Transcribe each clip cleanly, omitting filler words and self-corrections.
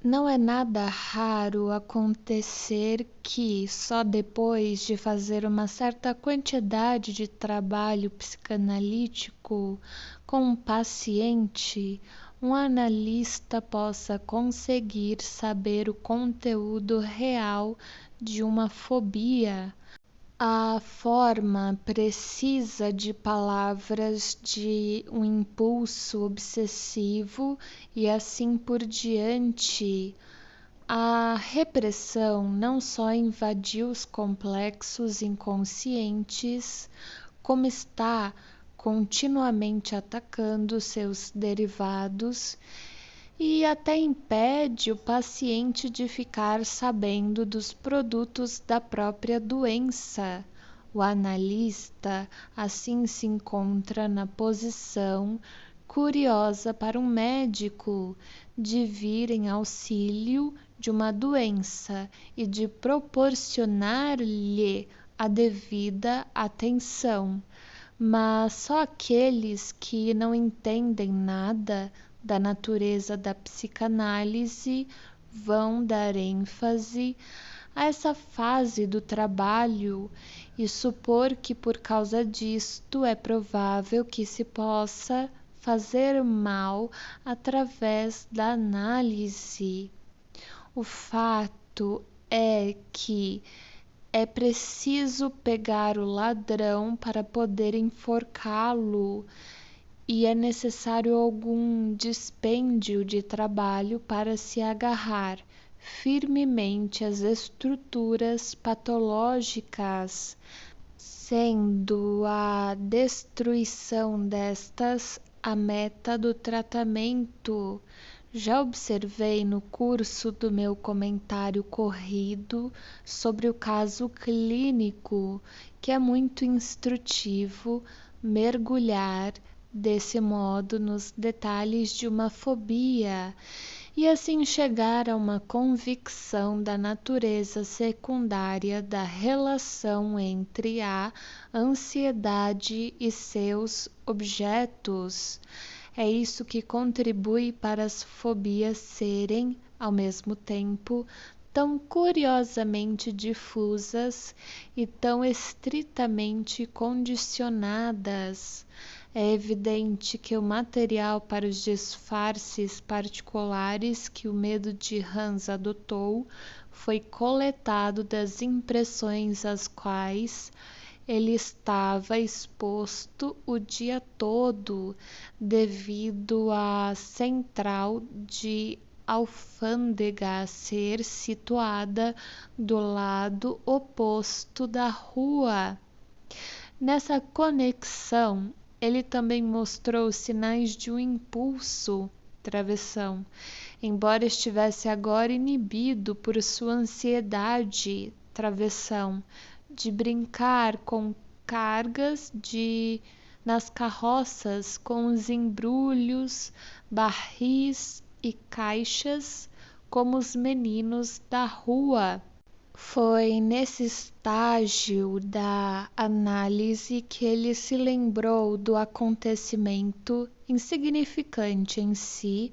Não é nada raro acontecer que, só depois de fazer uma certa quantidade de trabalho psicanalítico com um paciente, um analista possa conseguir saber o conteúdo real de uma fobia. A forma precisa de palavras de um impulso obsessivo e assim por diante. A repressão não só invadiu os complexos inconscientes, como está continuamente atacando seus derivados e até impede o paciente de ficar sabendo dos produtos da própria doença. O analista, assim, se encontra na posição curiosa para um médico de vir em auxílio de uma doença e de proporcionar-lhe a devida atenção. Mas só aqueles que não entendem nada da natureza da psicanálise vão dar ênfase a essa fase do trabalho e supor que por causa disto é provável que se possa fazer mal através da análise. O fato é que é preciso pegar o ladrão para poder enforcá-lo e é necessário algum dispêndio de trabalho para se agarrar firmemente às estruturas patológicas, sendo a destruição destas a meta do tratamento. Já observei no curso do meu comentário corrido sobre o caso clínico que é muito instrutivo mergulhar desse modo nos detalhes de uma fobia e assim chegar a uma convicção da natureza secundária da relação entre a ansiedade e seus objetos. É isso que contribui para as fobias serem, ao mesmo tempo, tão curiosamente difusas e tão estritamente condicionadas. É evidente que o material para os disfarces particulares que o medo de Hans adotou foi coletado das impressões às quais ele estava exposto o dia todo devido à central de alfândega ser situada do lado oposto da rua. Nessa conexão, ele também mostrou sinais de um impulso, travessão, embora estivesse agora inibido por sua ansiedade, travessão, de brincar com cargas nas carroças com os embrulhos, barris e caixas como os meninos da rua. Foi nesse estágio da análise que ele se lembrou do acontecimento insignificante em si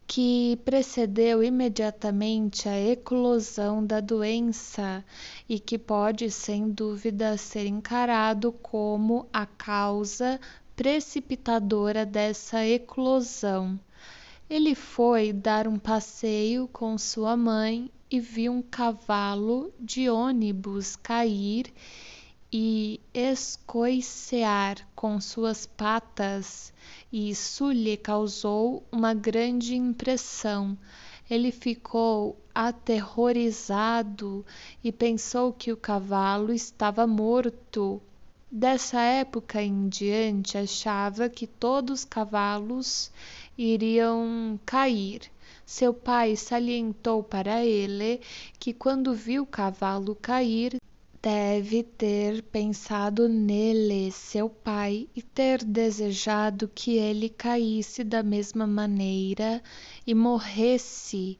que precedeu imediatamente a eclosão da doença e que pode, sem dúvida, ser encarado como a causa precipitadora dessa eclosão. Ele foi dar um passeio com sua mãe e viu um cavalo de ônibus cair e escoicear com suas patas. Isso lhe causou uma grande impressão. Ele ficou aterrorizado e pensou que o cavalo estava morto. Dessa época em diante, achava que todos os cavalos iriam cair. Seu pai salientou para ele que quando viu o cavalo cair, deve ter pensado nele, seu pai, e ter desejado que ele caísse da mesma maneira e morresse.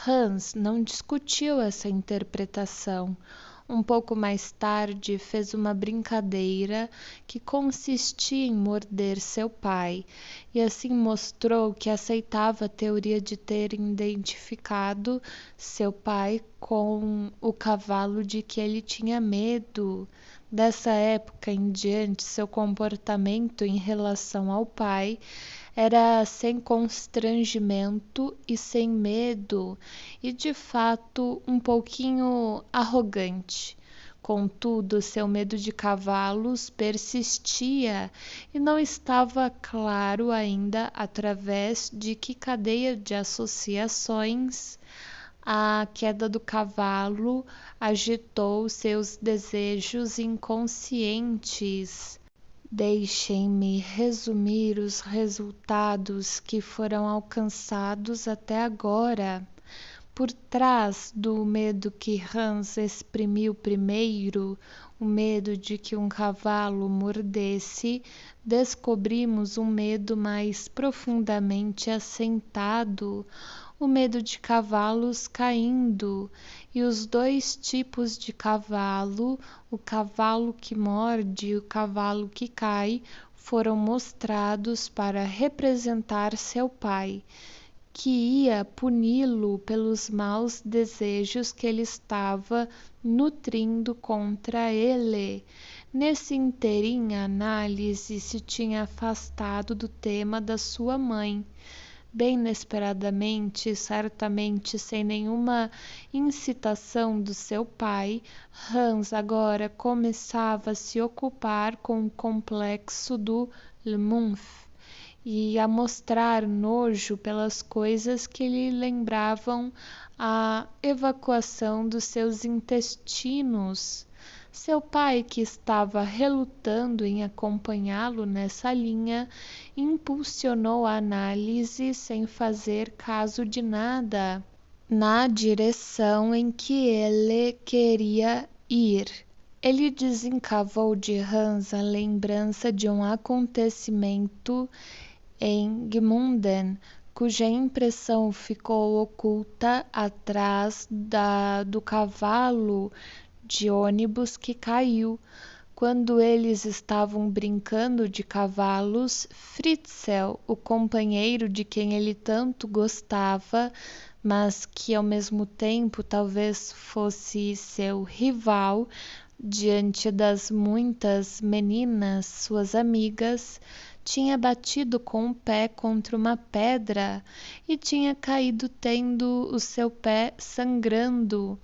Hans não discutiu essa interpretação. Um pouco mais tarde, fez uma brincadeira que consistia em morder seu pai, e assim mostrou que aceitava a teoria de ter identificado seu pai com o cavalo de que ele tinha medo. Dessa época em diante, seu comportamento em relação ao pai era sem constrangimento e sem medo, e de fato um pouquinho arrogante. Contudo, seu medo de cavalos persistia e não estava claro ainda através de que cadeia de associações a queda do cavalo agitou seus desejos inconscientes. Deixem-me resumir os resultados que foram alcançados até agora. Por trás do medo que Hans exprimiu primeiro, o medo de que um cavalo mordesse, descobrimos um medo mais profundamente assentado, o medo de cavalos caindo, e os dois tipos de cavalo, o cavalo que morde e o cavalo que cai, foram mostrados para representar seu pai, que ia puni-lo pelos maus desejos que ele estava nutrindo contra ele. Nesse ínterim, a análise se tinha afastado do tema da sua mãe. Bem inesperadamente, certamente sem nenhuma incitação do seu pai, Hans agora começava a se ocupar com o complexo do Lemmonf e a mostrar nojo pelas coisas que lhe lembravam a evacuação dos seus intestinos. Seu pai, que estava relutando em acompanhá-lo nessa linha, impulsionou a análise sem fazer caso de nada, na direção em que ele queria ir. Ele desencavou de Hans a lembrança de um acontecimento em Gmunden, cuja impressão ficou oculta atrás do cavalo de ônibus que caiu. Quando eles estavam brincando de cavalos, Fritzl, o companheiro de quem ele tanto gostava, mas que ao mesmo tempo talvez fosse seu rival, diante das muitas meninas, suas amigas, tinha batido com o pé contra uma pedra e tinha caído tendo o seu pé sangrando.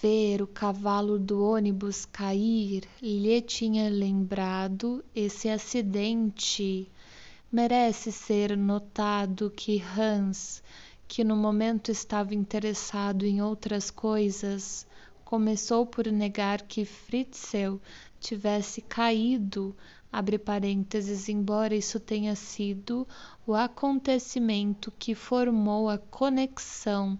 Ver o cavalo do ônibus cair lhe tinha lembrado esse acidente. Merece ser notado que Hans, que no momento estava interessado em outras coisas, começou por negar que Fritzl tivesse caído, abre parênteses, embora isso tenha sido o acontecimento que formou a conexão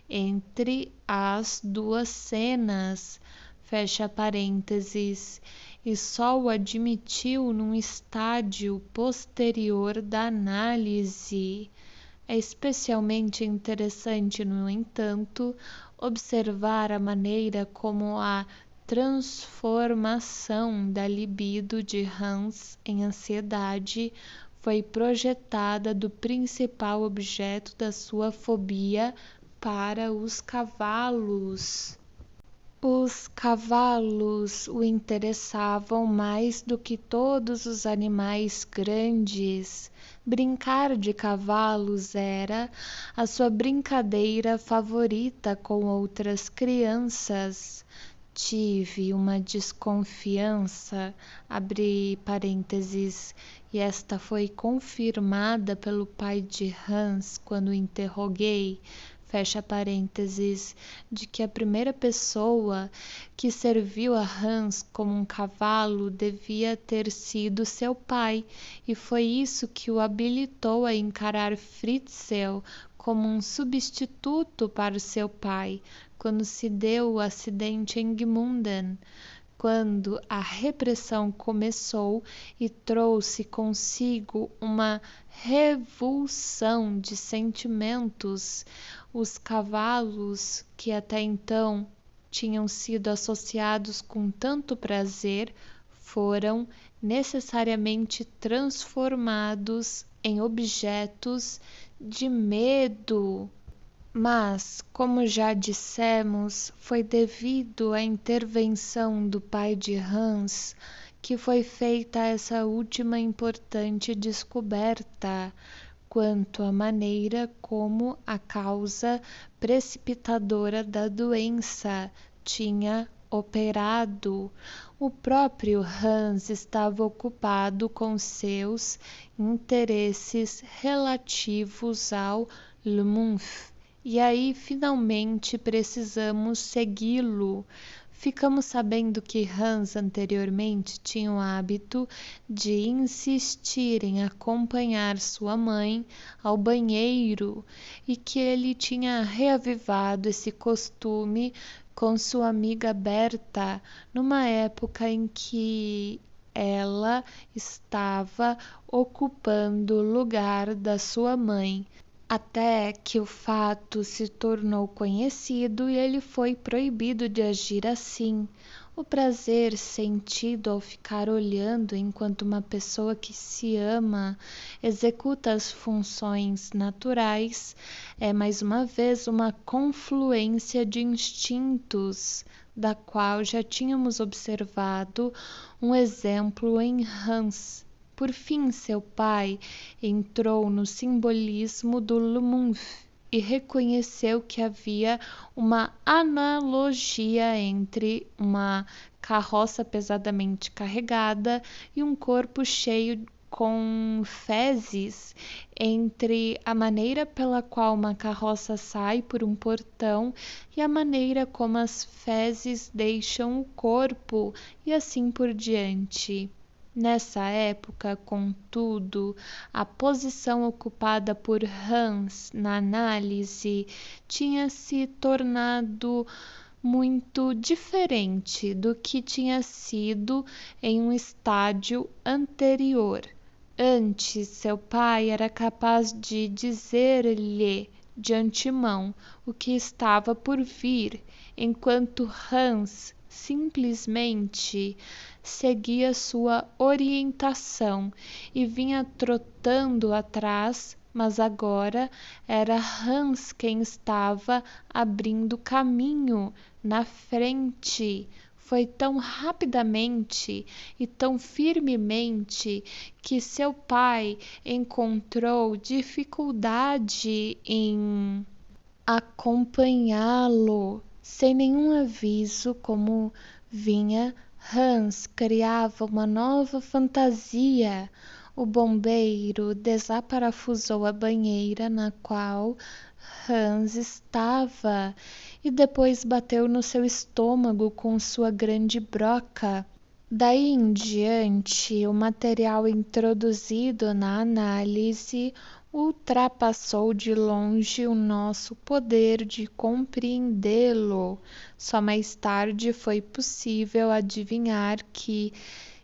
entre as duas cenas, fecha parênteses, e só o admitiu num estágio posterior da análise. É especialmente interessante, no entanto, observar a maneira como a transformação da libido de Hans em ansiedade foi projetada do principal objeto da sua fobia para os cavalos. Os cavalos o interessavam mais do que todos os animais grandes. Brincar de cavalos era a sua brincadeira favorita com outras crianças. Tive uma desconfiança, abre parênteses, e esta foi confirmada pelo pai de Hans quando o interroguei, fecha parênteses, de que a primeira pessoa que serviu a Hans como um cavalo devia ter sido seu pai, e foi isso que o habilitou a encarar Fritzl como um substituto para o seu pai, quando se deu o acidente em Gmunden, quando a repressão começou e trouxe consigo uma revulsão de sentimentos. Os cavalos, que até então tinham sido associados com tanto prazer foram necessariamente transformados em objetos de medo. Mas, como já dissemos, foi devido à intervenção do pai de Hans que foi feita essa última importante descoberta quanto à maneira como a causa precipitadora da doença tinha operado. O próprio Hans estava ocupado com seus interesses relativos ao Lymph, e aí finalmente precisamos segui-lo. Ficamos sabendo que Hans anteriormente tinha o hábito de insistir em acompanhar sua mãe ao banheiro e que ele tinha reavivado esse costume com sua amiga Berta numa época em que ela estava ocupando o lugar da sua mãe. Até que o fato se tornou conhecido e ele foi proibido de agir assim. O prazer sentido ao ficar olhando enquanto uma pessoa que se ama executa as funções naturais é mais uma vez uma confluência de instintos, da qual já tínhamos observado um exemplo em Hans. Por fim, seu pai entrou no simbolismo do Lymph e reconheceu que havia uma analogia entre uma carroça pesadamente carregada e um corpo cheio com fezes, entre a maneira pela qual uma carroça sai por um portão e a maneira como as fezes deixam o corpo, e assim por diante. Nessa época, contudo, a posição ocupada por Hans na análise tinha se tornado muito diferente do que tinha sido em um estádio anterior. Antes, seu pai era capaz de dizer-lhe de antemão o que estava por vir, enquanto Hans simplesmente seguia sua orientação e vinha trotando atrás, mas agora era Hans quem estava abrindo caminho na frente. Foi tão rapidamente e tão firmemente que seu pai encontrou dificuldade em acompanhá-lo. Sem nenhum aviso, como vinha, Hans criava uma nova fantasia. O bombeiro desaparafusou a banheira na qual Hans estava e depois bateu no seu estômago com sua grande broca. Daí em diante, o material introduzido na análise ultrapassou de longe o nosso poder de compreendê-lo. Só mais tarde foi possível adivinhar que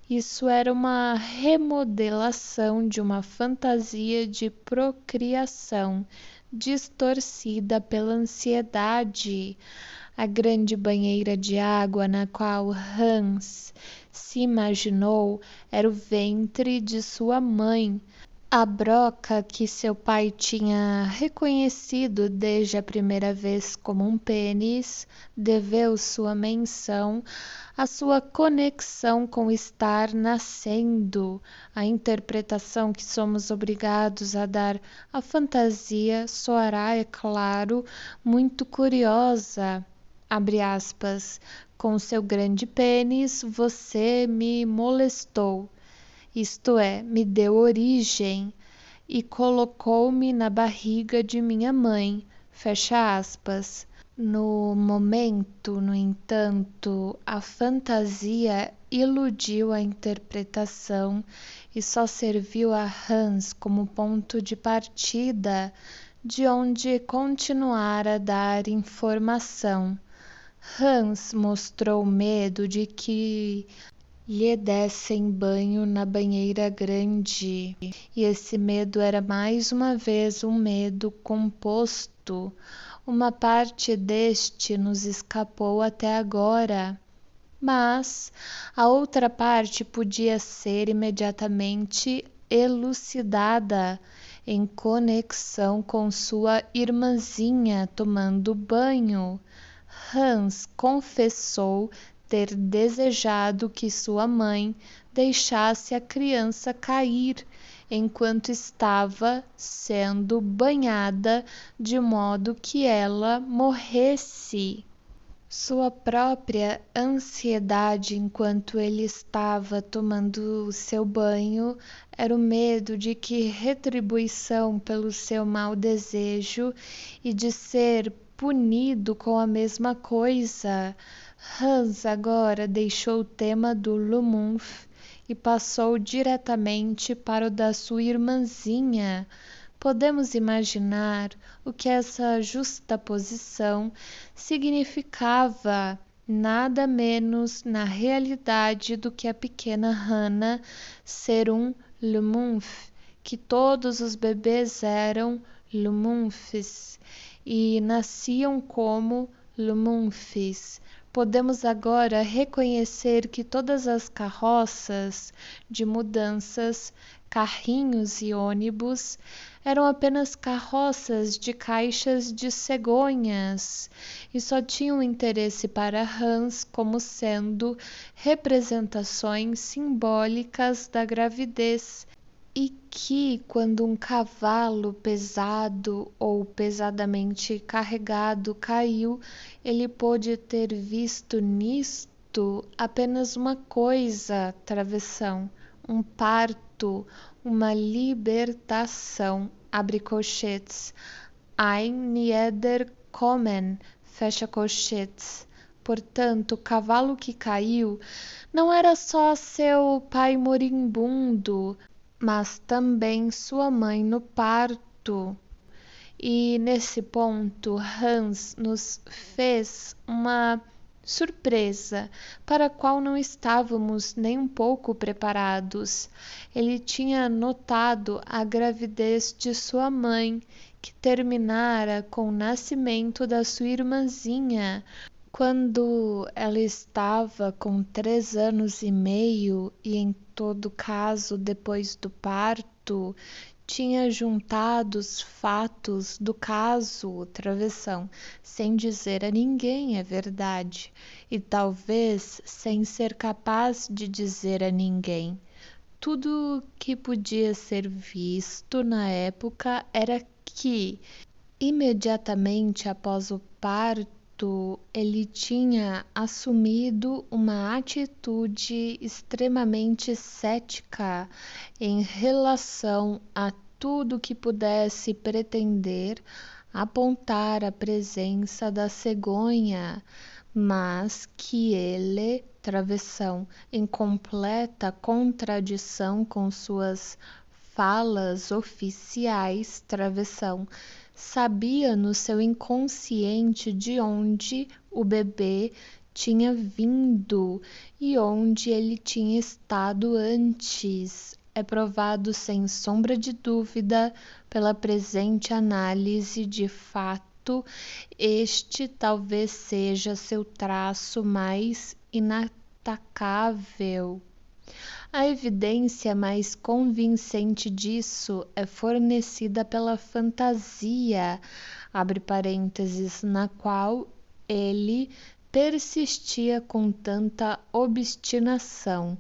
isso era uma remodelação de uma fantasia de procriação distorcida pela ansiedade. A grande banheira de água na qual Hans se imaginou era o ventre de sua mãe. A broca que seu pai tinha reconhecido desde a primeira vez como um pênis deveu sua menção à sua conexão com o estar nascendo. A interpretação que somos obrigados a dar à fantasia soará, é claro, muito curiosa. Abre aspas, com seu grande pênis você me molestou. Isto é, me deu origem e colocou-me na barriga de minha mãe. Fecha aspas. No momento, no entanto, a fantasia iludiu a interpretação e só serviu a Hans como ponto de partida, de onde continuar a dar informação. Hans mostrou medo de que lhe dessem banho na banheira grande, e esse medo era mais uma vez um medo composto. Uma parte deste nos escapou até agora, mas a outra parte podia ser imediatamente elucidada em conexão com sua irmãzinha tomando banho. Hans confessou ter desejado que sua mãe deixasse a criança cair enquanto estava sendo banhada, de modo que ela morresse. Sua própria ansiedade enquanto ele estava tomando seu banho era o medo de que retribuição pelo seu mau desejo e de ser punido com a mesma coisa. Hans agora deixou o tema do Lumunf e passou diretamente para o da sua irmãzinha. Podemos imaginar o que essa justaposição significava, nada menos na realidade do que a pequena Hannah ser um Lumunf, que todos os bebês eram Lumunfs e nasciam como Lumunfs. Podemos agora reconhecer que todas as carroças de mudanças, carrinhos e ônibus eram apenas carroças de caixas de cegonhas e só tinham interesse para Hans como sendo representações simbólicas da gravidez, e que, quando um cavalo pesado ou pesadamente carregado caiu, ele pôde ter visto nisto apenas uma coisa, travessão, um parto, uma libertação, abre colchetes, ein Niederkommen, fecha colchetes. Portanto, o cavalo que caiu não era só seu pai moribundo, mas também sua mãe no parto. E nesse ponto, Hans nos fez uma surpresa para a qual não estávamos nem um pouco preparados. Ele tinha notado a gravidez de sua mãe, que terminara com o nascimento da sua irmãzinha, quando ela estava com 3 anos e meio, e em todo caso depois do parto, tinha juntado os fatos do caso travessão, sem dizer a ninguém a verdade, e talvez sem ser capaz de dizer a ninguém. Tudo que podia ser visto na época era que, imediatamente após o parto, ele tinha assumido uma atitude extremamente cética em relação a tudo que pudesse pretender apontar a presença da cegonha, mas que ele, travessão, em completa contradição com suas falas oficiais, travessão, sabia no seu inconsciente de onde o bebê tinha vindo e onde ele tinha estado antes. É provado sem sombra de dúvida pela presente análise de fato, este talvez seja seu traço mais inatacável. A evidência mais convincente disso é fornecida pela fantasia, abre parênteses, na qual ele persistia com tanta obstinação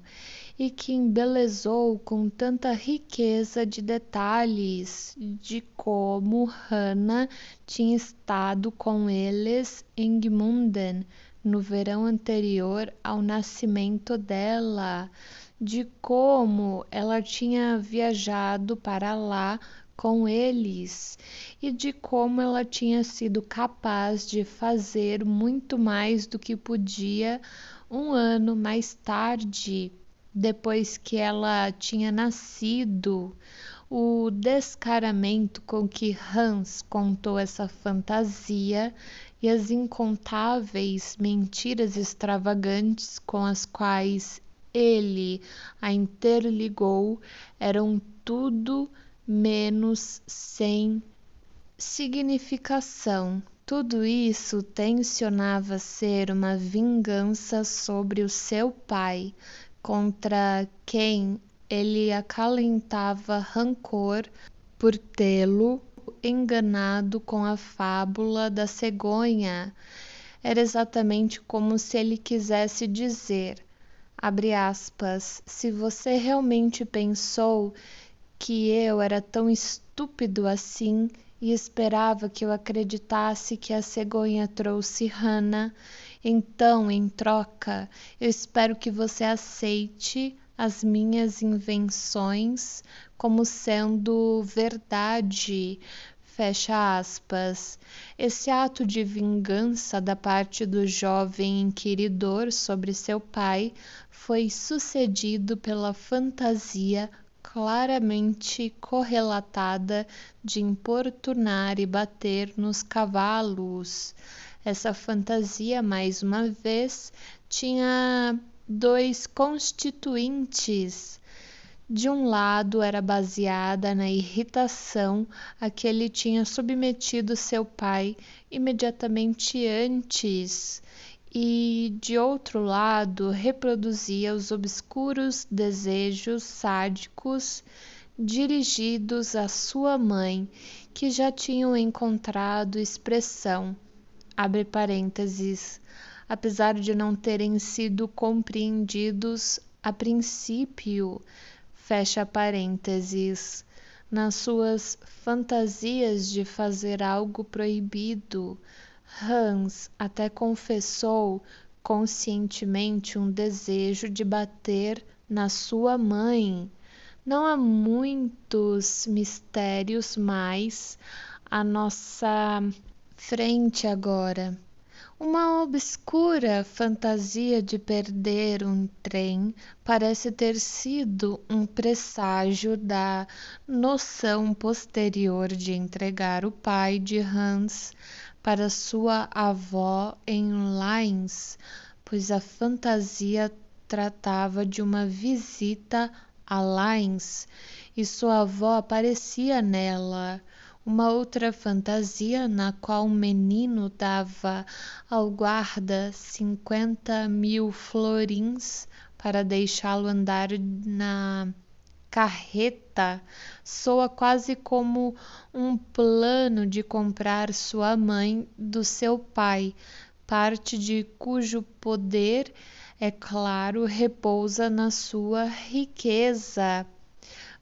e que embelezou com tanta riqueza de detalhes de como Hannah tinha estado com eles em Gmunden no verão anterior ao nascimento dela, de como ela tinha viajado para lá com eles e de como ela tinha sido capaz de fazer muito mais do que podia um ano mais tarde, depois que ela tinha nascido. O descaramento com que Hans contou essa fantasia e as incontáveis mentiras extravagantes com as quais ele a interligou eram tudo menos sem significação. Tudo isso tensionava ser uma vingança sobre o seu pai, contra quem ele acalentava rancor por tê-lo enganado com a fábula da cegonha. Era exatamente como se ele quisesse dizer, abre aspas, se você realmente pensou que eu era tão estúpido assim e esperava que eu acreditasse que a cegonha trouxe Hannah, então, em troca, eu espero que você aceite as minhas invenções como sendo verdade. Fecha aspas. Esse ato de vingança da parte do jovem inquiridor sobre seu pai foi sucedido pela fantasia claramente correlatada de importunar e bater nos cavalos. Essa fantasia, mais uma vez, tinha dois constituintes. De um lado, era baseada na irritação a que ele tinha submetido seu pai imediatamente antes, e, de outro lado, reproduzia os obscuros desejos sádicos dirigidos à sua mãe, que já tinham encontrado expressão, abre parênteses, apesar de não terem sido compreendidos a princípio, fecha parênteses, nas suas fantasias de fazer algo proibido. Hans até confessou conscientemente um desejo de bater na sua mãe. Não há muitos mistérios mais à nossa frente agora. Uma obscura fantasia de perder um trem parece ter sido um presságio da noção posterior de entregar o pai de Hans para sua avó em Linz, pois a fantasia tratava de uma visita a Linz e sua avó aparecia nela. Uma outra fantasia na qual o menino dava ao guarda 50.000 florins para deixá-lo andar na carreta soa quase como um plano de comprar sua mãe do seu pai, parte de cujo poder, é claro, repousa na sua riqueza.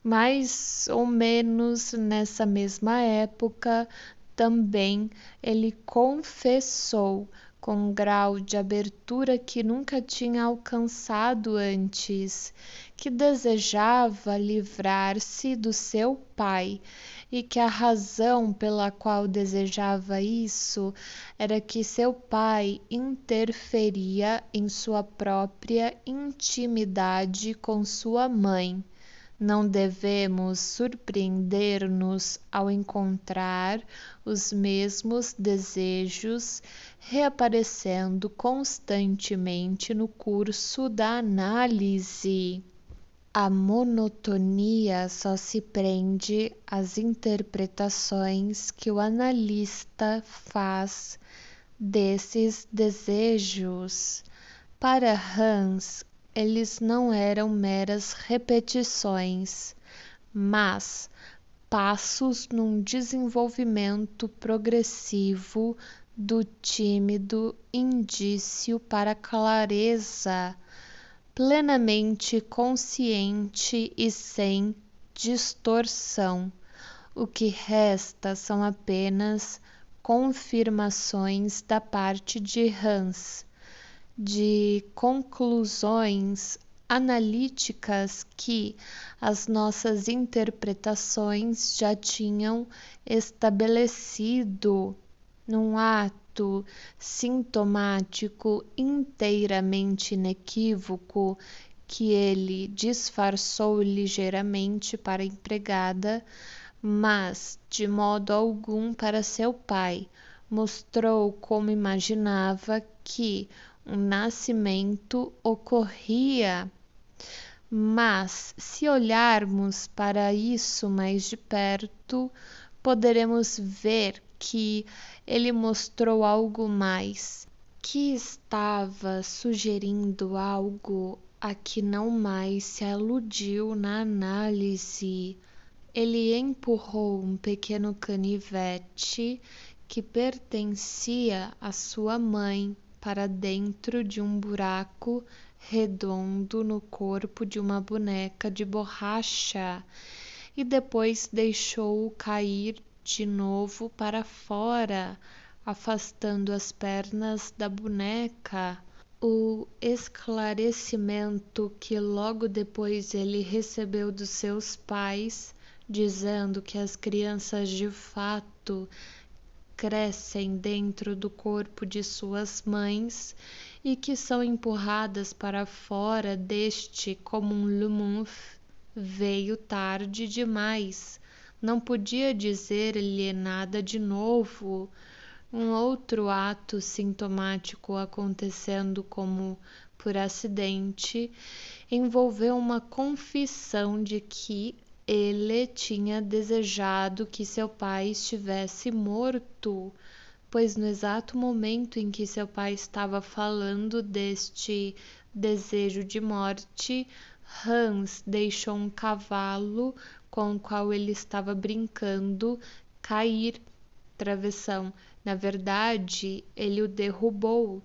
Mais ou menos nessa mesma época, também ele confessou, com um grau de abertura que nunca tinha alcançado antes, que desejava livrar-se do seu pai e que a razão pela qual desejava isso era que seu pai interferia em sua própria intimidade com sua mãe. Não devemos surpreender-nos ao encontrar os mesmos desejos reaparecendo constantemente no curso da análise. A monotonia só se prende às interpretações que o analista faz desses desejos. Para Hans, eles não eram meras repetições, mas passos num desenvolvimento progressivo do tímido indício para a clareza, plenamente consciente e sem distorção. O que resta são apenas confirmações da parte de Hans, de conclusões analíticas que as nossas interpretações já tinham estabelecido num ato sintomático inteiramente inequívoco que ele disfarçou ligeiramente para a empregada, mas de modo algum para seu pai. Mostrou como imaginava que um nascimento ocorria, mas se olharmos para isso mais de perto, poderemos ver que ele mostrou algo mais, que estava sugerindo algo a que não mais se aludiu na análise. Ele empurrou um pequeno canivete que pertencia à sua mãe para dentro de um buraco redondo no corpo de uma boneca de borracha e depois deixou-o cair de novo para fora, afastando as pernas da boneca. O esclarecimento que logo depois ele recebeu dos seus pais, dizendo que as crianças de fato crescem dentro do corpo de suas mães e que são empurradas para fora deste como um lumumf, veio tarde demais. Não podia dizer-lhe nada de novo. Um outro ato sintomático acontecendo como por acidente envolveu uma confissão de que ele tinha desejado que seu pai estivesse morto, pois no exato momento em que seu pai estava falando deste desejo de morte, Hans deixou um cavalo com o qual ele estava brincando cair. Travessão. Na verdade, ele o derrubou.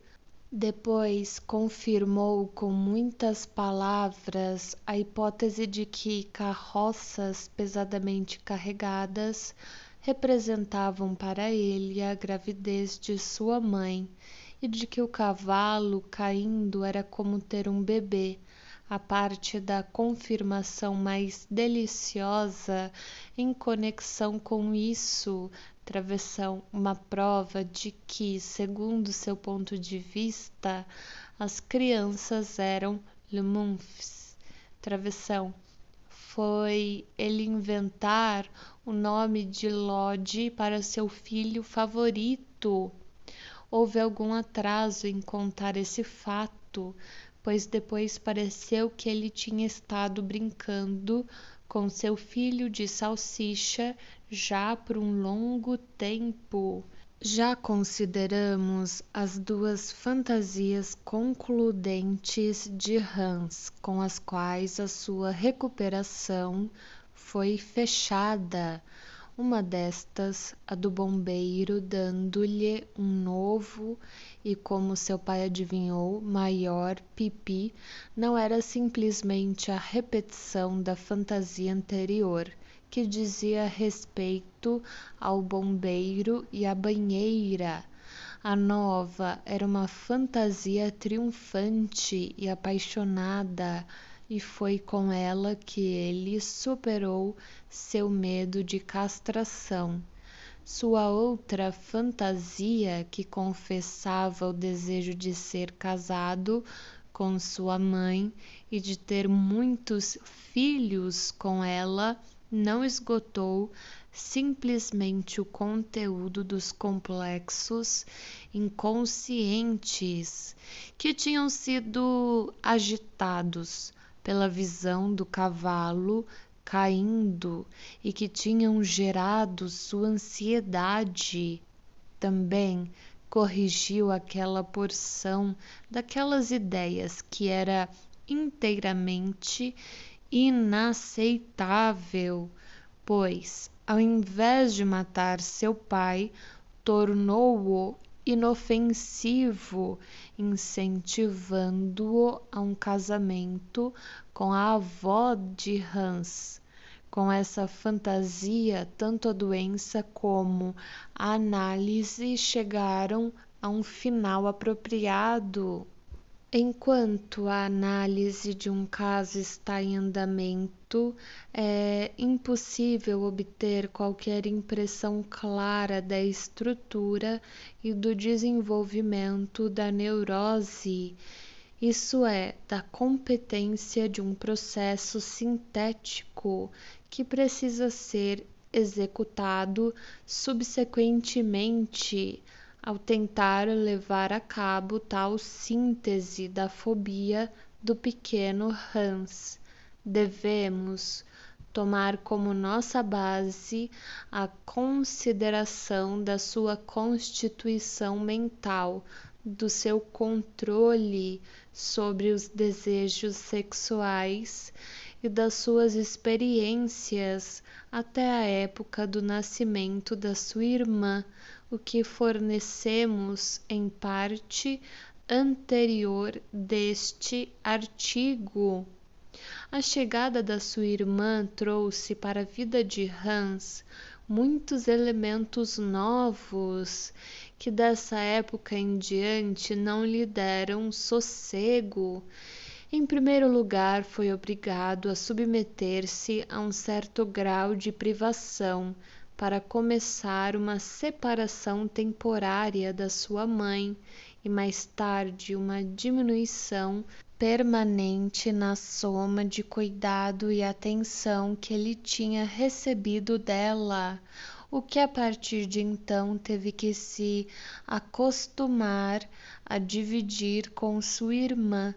Depois confirmou com muitas palavras a hipótese de que carroças pesadamente carregadas representavam para ele a gravidez de sua mãe e de que o cavalo caindo era como ter um bebê. A parte da confirmação mais deliciosa em conexão com isso, travessão, uma prova de que, segundo seu ponto de vista, as crianças eram lumumfs. Travessão, foi ele inventar o nome de Lodge para seu filho favorito. Houve algum atraso em contar esse fato, pois depois pareceu que ele tinha estado brincando com seu filho de salsicha já por um longo tempo. Já consideramos as duas fantasias concludentes de Hans, com as quais a sua recuperação foi fechada. Uma destas, a do bombeiro, dando-lhe um novo e, como seu pai adivinhou, maior pipi, não era simplesmente a repetição da fantasia anterior, que dizia respeito ao bombeiro e à banheira. A nova era uma fantasia triunfante e apaixonada, e foi com ela que ele superou seu medo de castração. Sua outra fantasia, que confessava o desejo de ser casado com sua mãe e de ter muitos filhos com ela, não esgotou simplesmente o conteúdo dos complexos inconscientes que tinham sido agitados pela visão do cavalo caindo e que tinham gerado sua ansiedade. Também corrigiu aquela porção daquelas ideias que era inteiramente inaceitável, pois, ao invés de matar seu pai, tornou-o inofensivo, incentivando-o a um casamento com a avó de Hans. Com essa fantasia, tanto a doença como a análise chegaram a um final apropriado. Enquanto a análise de um caso está em andamento, é impossível obter qualquer impressão clara da estrutura e do desenvolvimento da neurose, isso é, da competência de um processo sintético que precisa ser executado subsequentemente ao tentar levar a cabo tal síntese da fobia do pequeno Hans. Devemos tomar como nossa base a consideração da sua constituição mental, do seu controle sobre os desejos sexuais e das suas experiências até a época do nascimento da sua irmã, o que fornecemos em parte anterior deste artigo. A chegada da sua irmã trouxe para a vida de Hans muitos elementos novos que dessa época em diante não lhe deram sossego. Em primeiro lugar, foi obrigado a submeter-se a um certo grau de privação para começar uma separação temporária da sua mãe e mais tarde uma diminuição permanente na soma de cuidado e atenção que ele tinha recebido dela, o que a partir de então teve que se acostumar a dividir com sua irmã.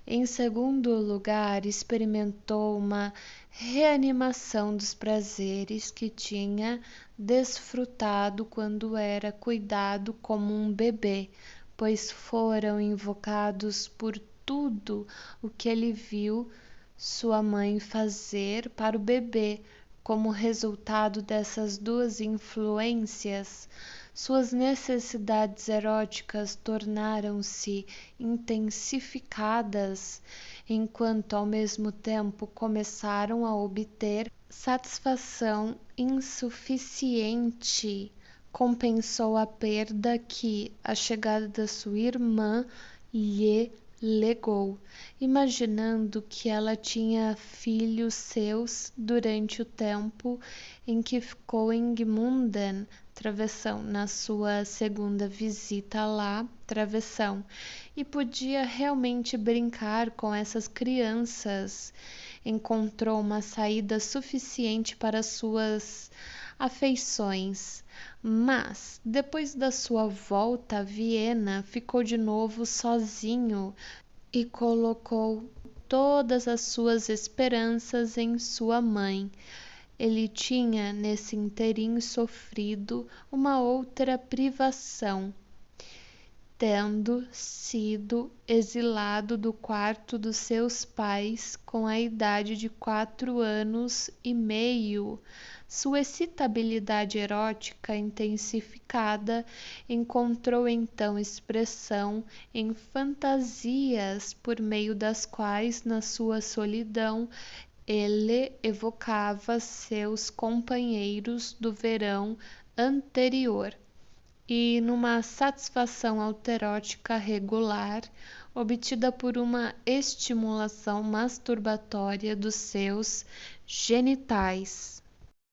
Em segundo lugar, experimentou uma reanimação dos prazeres que tinha desfrutado quando era cuidado como um bebê, pois foram invocados por tudo o que ele viu sua mãe fazer para o bebê. Como resultado dessas duas influências, suas necessidades eróticas tornaram-se intensificadas, enquanto ao mesmo tempo começaram a obter satisfação insuficiente. Compensou a perda que a chegada da sua irmã lhe legou, imaginando que ela tinha filhos seus durante o tempo em que ficou em Gmunden, Travessão, na sua segunda visita lá, Travessão, e podia realmente brincar com essas crianças. Encontrou uma saída suficiente para suas afeições, mas depois da sua volta a Viena ficou de novo sozinho e colocou todas as suas esperanças em sua mãe. Ele tinha nesse interim sofrido uma outra privação, tendo sido exilado do quarto dos seus pais com a idade de 4 anos e meio. Sua excitabilidade erótica intensificada encontrou então expressão em fantasias por meio das quais, na sua solidão, ele evocava seus companheiros do verão anterior e numa satisfação autoerótica regular, obtida por uma estimulação masturbatória dos seus genitais.